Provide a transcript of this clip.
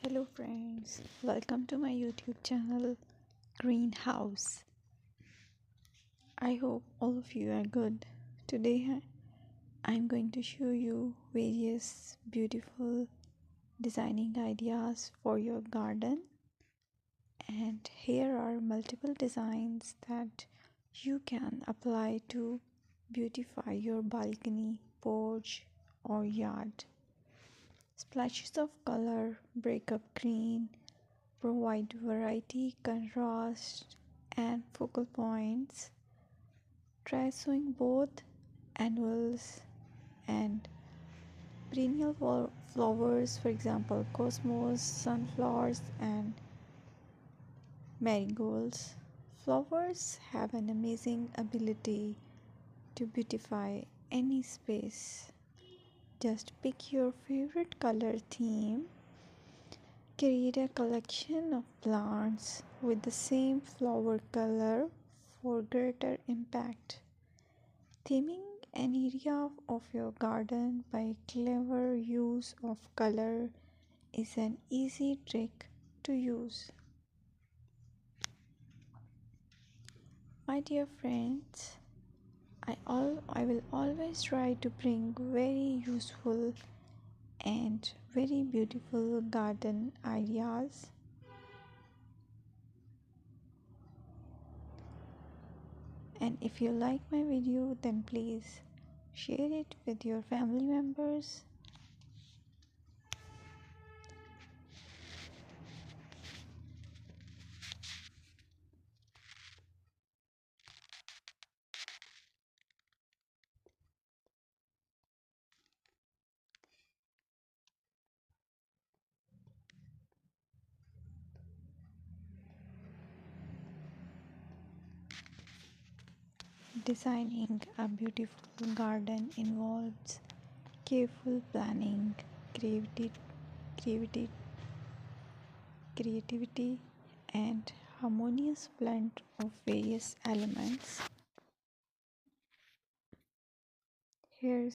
Hello friends, welcome to my YouTube channel Greenhouse. I hope all of you are good. Today I'm going to show you various beautiful designing ideas for your garden, and here are multiple designs that you can apply to beautify your balcony, porch or yard. Splashes of color break up green, provide variety, contrast, and focal points. Try sowing both annuals and perennial flowers, for example, cosmos, sunflowers, and marigolds. Flowers have an amazing ability to beautify any space. Just pick your favorite color theme. Create a collection of plants with the same flower color for greater impact. Theming an area of your garden by clever use of color is an easy trick to use. My dear friends, I will always try to bring very useful and very beautiful garden ideas. And if you like my video, then please share it with your family members. Designing a beautiful garden involves careful planning, creativity, creativity, creativity and harmonious blend of various elements. Here's